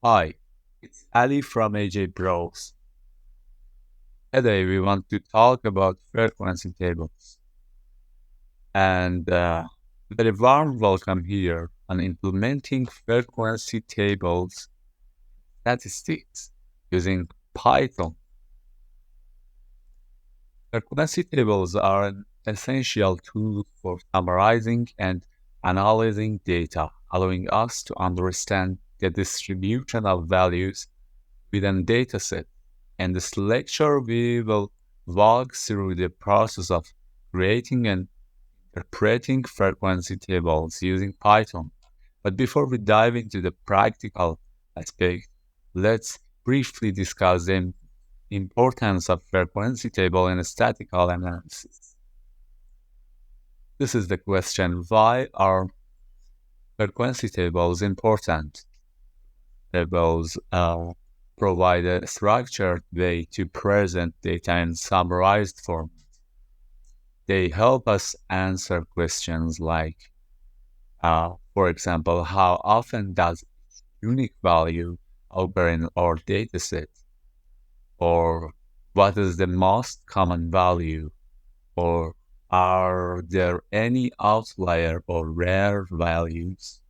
Hi, it's Ali from AJ Bros. Today we want to talk about frequency tables and very warm welcome here on implementing frequency tables statistics using Python. Frequency tables are an essential tool for summarizing and analyzing data, allowing us to understand the distribution of values within dataset. In this lecture, we will walk through the process of creating and interpreting frequency tables using Python. But before we dive into the practical aspect, let's briefly discuss the importance of frequency table in statistical analysis. This is the question: why are frequency tables important? Tables provide a structured way to present data in summarized form. They help us answer questions like, for example, how often does unique value occur in our dataset? Or what is the most common value? Or are there any outlier or rare values?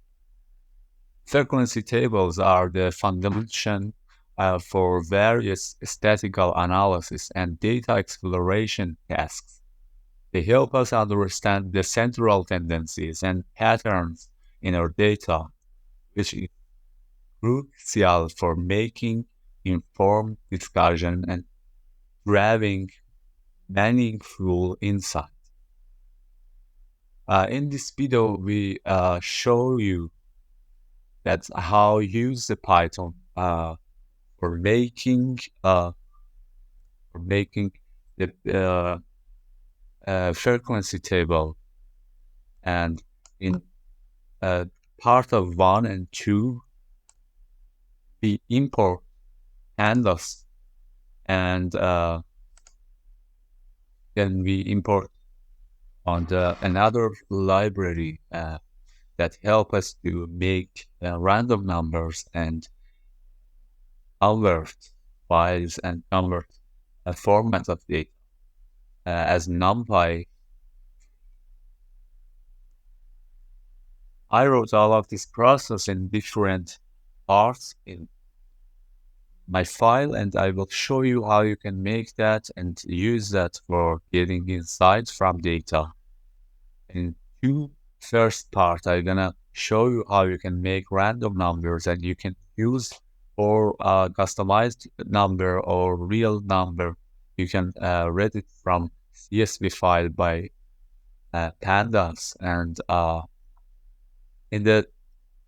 Frequency tables are the foundation for various statistical analysis and data exploration tasks. They help us understand the central tendencies and patterns in our data, which is crucial for making informed discussion and driving meaningful insight. In this video, we show you that's how use the Python for making the frequency table, and in uh, part of 1 and 2 we import pandas, and then we import on another library that help us to make random numbers and convert files and convert a format of data as NumPy. I wrote all of this process in different parts in my file, and I will show you how you can make that and use that for getting insights from data. In two first part, I'm gonna show you how you can make random numbers and you can use for a customized number or real number. You can read it from CSV file by pandas, and in the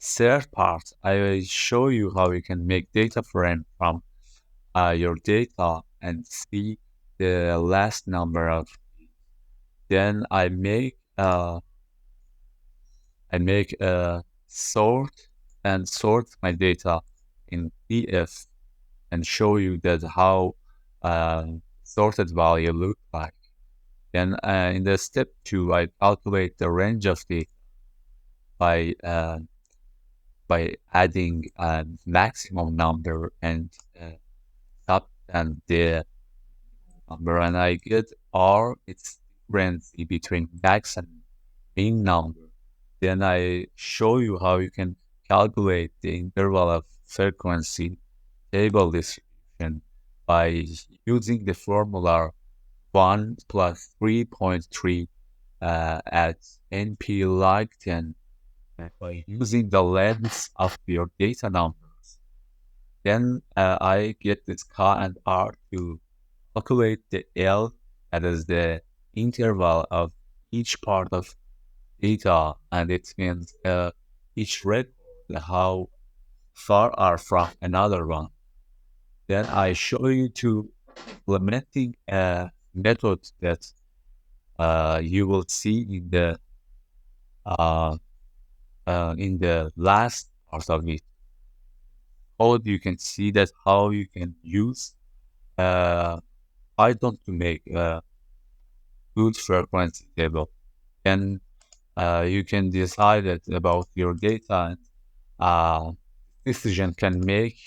third part, I will show you how you can make data frame from your data and see the last number of. Then I make a sort and sort my data in EF and show you that how sorted value look like. Then in the step 2, I calculate the range of data by adding a maximum number and sub and the number, and I get R, its difference between max and min number. Then I show you how you can calculate the interval of frequency table distribution by using the formula 1 plus 3.3 at NP like 10 by using the length of your data numbers. Then I get this K and R to calculate the L, that is the interval of each part of data, and it means each record how far are from another one. Then I show you to implementing a method that you will see uh, in the last part of it. Code, you can see that how you can use Python to make a good frequency table, and you can decide it about your data and decision can make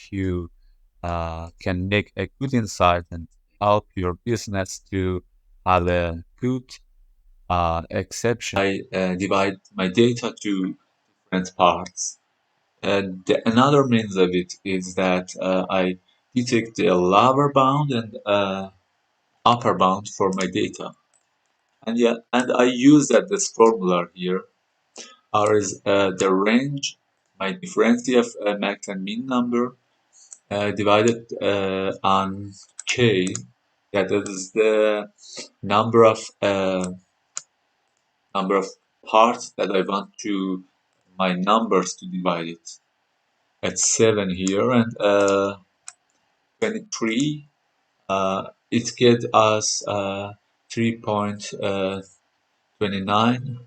a good insight and help your business to have a good exception. I divide my data to different parts. Another means of it is that I detect the lower bound and upper bound for my data. And yeah, and I use that this formula here, or is the range, my difference of max and min number divided on k, that is the number of parts that I want to my numbers to divide it. It's 7 here and 23. It gets us 3.29,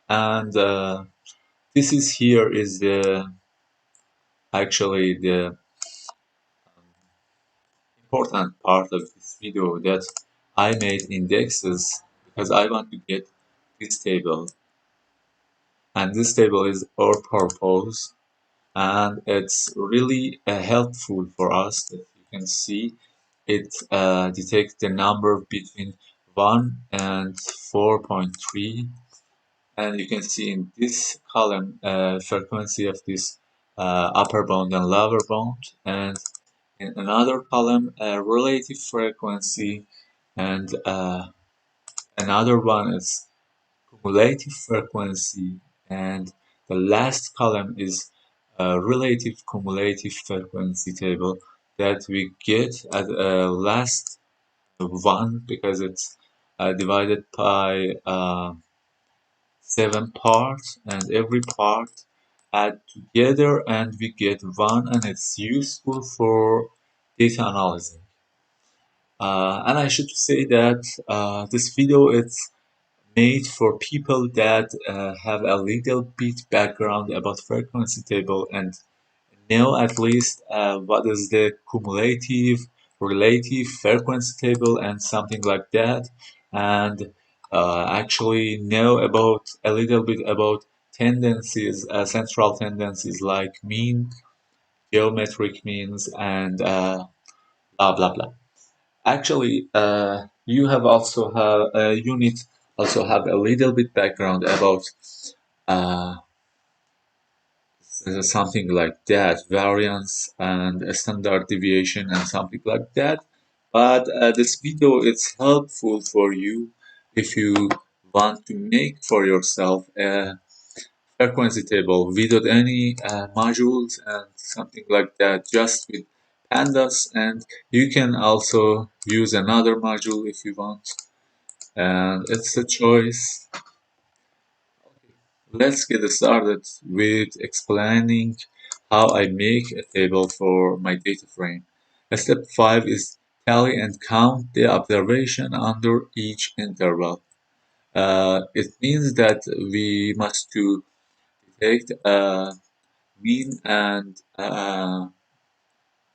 and this is here is the actually the important part of this video, that I made indexes because I want to get this table, and this table is our purpose, and it's really helpful for us. That you can see it detects the number between 1 and 4.3, and you can see in this column frequency of this upper bound and lower bound, and in another column relative frequency, and another one is cumulative frequency, and the last column is relative cumulative frequency table that we get at last one, because it's divided by 7 parts, and every part add together and we get one, and it's useful for data analysis. And I should say that this video is made for people that have a little bit background about frequency table and know at least what is the cumulative relative frequency table and something like that, and actually know about a little bit about tendencies, central tendencies like mean, geometric means, and blah blah blah. Actually, you have also have you need also have a little bit background about uh, something like that, variance and a standard deviation and something like that. But this video is helpful for you if you want to make for yourself a frequency table without any modules and something like that, just with pandas, and you can also use another module if you want, and it's a choice. Let's get started with explaining how I make a table for my data frame. Step 5 is tally and count the observation under each interval. It means that we must to detect mean and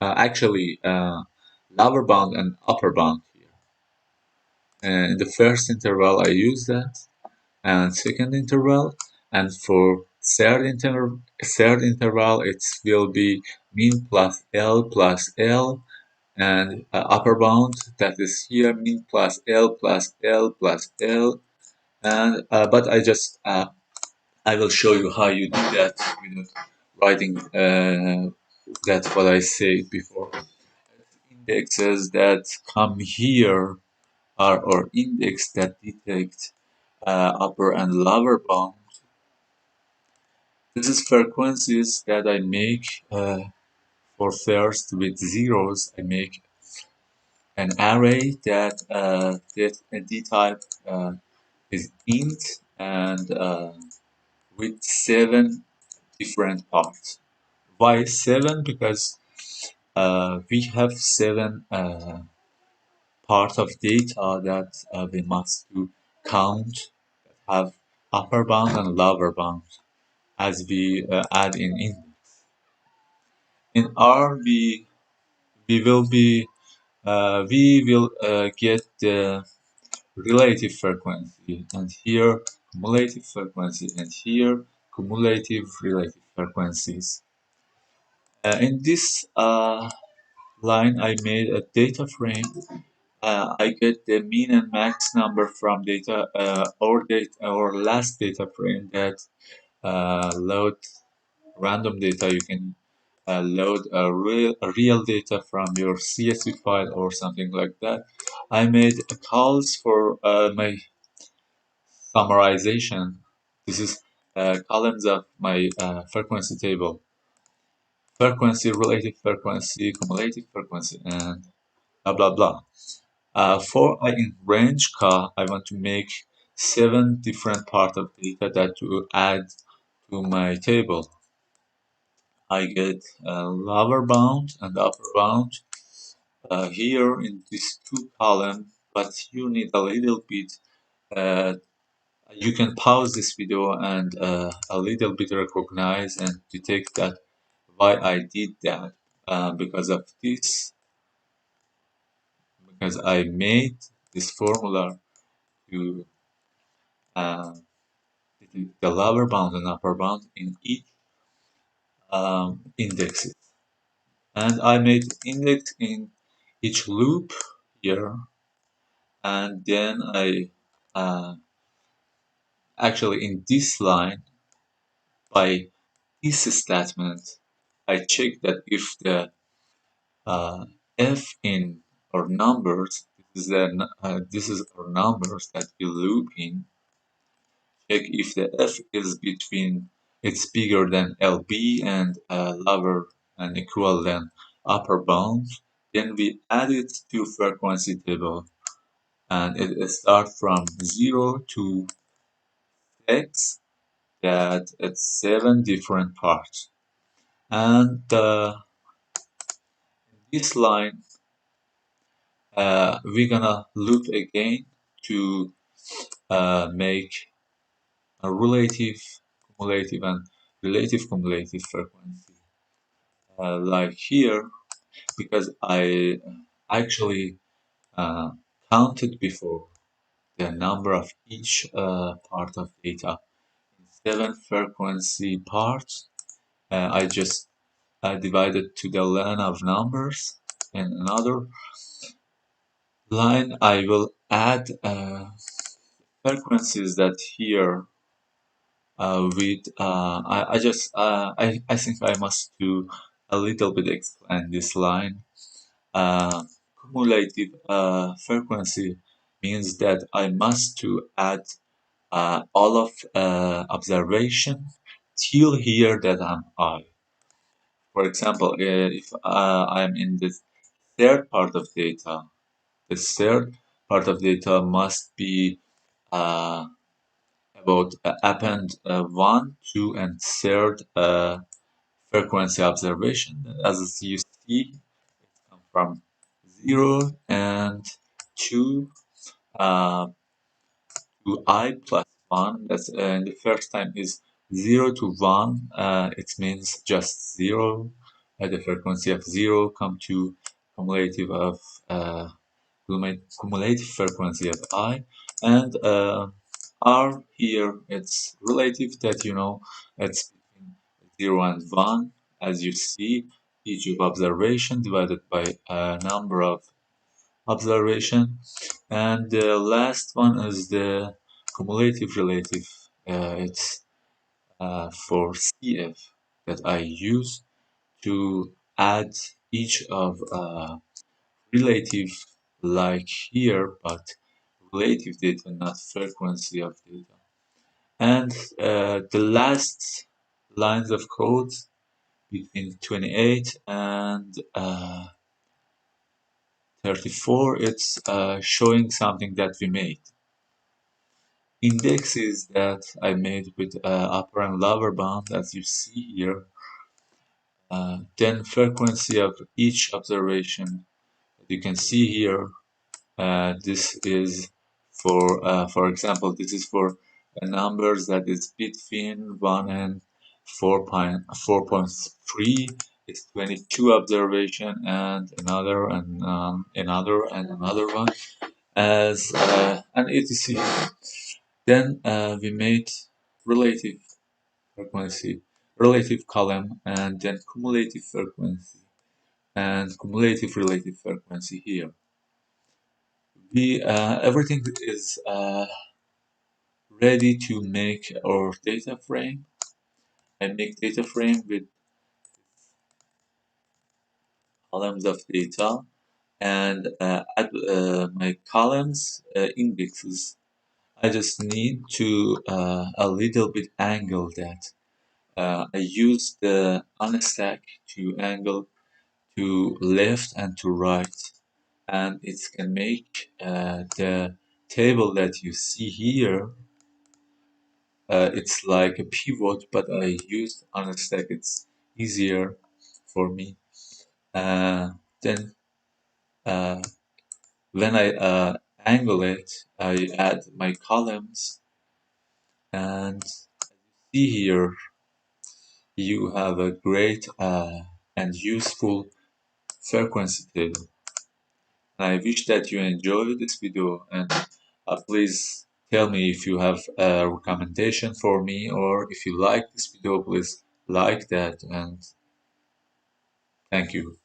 actually lower bound and upper bound here. In the first interval I use that, and second interval, and for third interval it will be mean plus L, and upper bound, that is here mean plus L plus L plus L, and but I will show you how you do that without writing that what I said before. Indexes that come here are our index that detect upper and lower bound. This is frequencies that I make for first with zeros. I make an array that D type is int, and with 7 different parts. Why 7? Because we have 7 parts of data that we must to count, have upper bound and lower bound as we add in index. In R we will get the relative frequency, and here cumulative frequency, and here cumulative relative frequencies. In this line, I made a data frame. I get the mean and max number from data or last data frame that load random data. You can load a real data from your CSV file or something like that. I made calls for my summarization. This is columns of my frequency table. Frequency, relative frequency, cumulative frequency, and blah blah blah. For in range car, I want to make 7 different part of data that to add to my table. I get lower bound and upper bound here in these two columns, but you need a little bit. Uh, you can pause this video and a little bit recognize and detect that why I did that because of this, because I made this formula to uh, detect the lower bound and upper bound in each indexes. And I made index in each loop here, and then I actually in this line by this statement I check that if the f in our numbers, this is our numbers that we loop in. Check if the f is between it's bigger than LB and lower and equal than upper bound. Then we add it to frequency table, and it starts from 0 to x. That it's 7 different parts. And this line, we're gonna loop again to make a relative, cumulative, and relative cumulative frequency. Like here, because I actually uh, counted before the number of each part of data in 7 frequency parts. I just divided to the len of numbers. In another line, I will add frequencies that here I think I must do a little bit explain this line. Uh, Cumulative frequency means that I must to add all of observation till here that I'm I. For example, if I'm in the third part of data, the third part of data must be uh, about append 1, 2, and third frequency observation. As you see, come from 0 and 2 uh, to I plus 1. That's the first time is 0 to 1. It means just 0. At the frequency of 0 come to cumulative of cumulative frequency of I, and R here it's relative that it's between 0 and 1, as you see each of observation divided by a number of observation, and the last one is the cumulative relative. It's for CF that I use to add each of relative like here, but relative data, not frequency of data. And the last lines of code between 28 and 34, it's showing something that we made. Indexes that I made with upper and lower bound, as you see here. Then frequency of each observation. You can see here this is for example, this is for numbers that is between 1 and 4.3. It's 22 observation and another and another one as and etc. Then we made relative frequency relative column, and then cumulative frequency and cumulative relative frequency here. We everything is ready to make our data frame. I make data frame with columns of data and add my columns indexes. I just need to a little bit angle that. I use the unstack to angle to left and to right, and it can make the table that you see here. It's like a pivot, but I used unstack. It's easier for me. Then uh, when I angle it, I add my columns, and see here you have a great and useful frequency table. I wish that you enjoyed this video, and please tell me if you have a recommendation for me, or if you like this video, please like that, and thank you.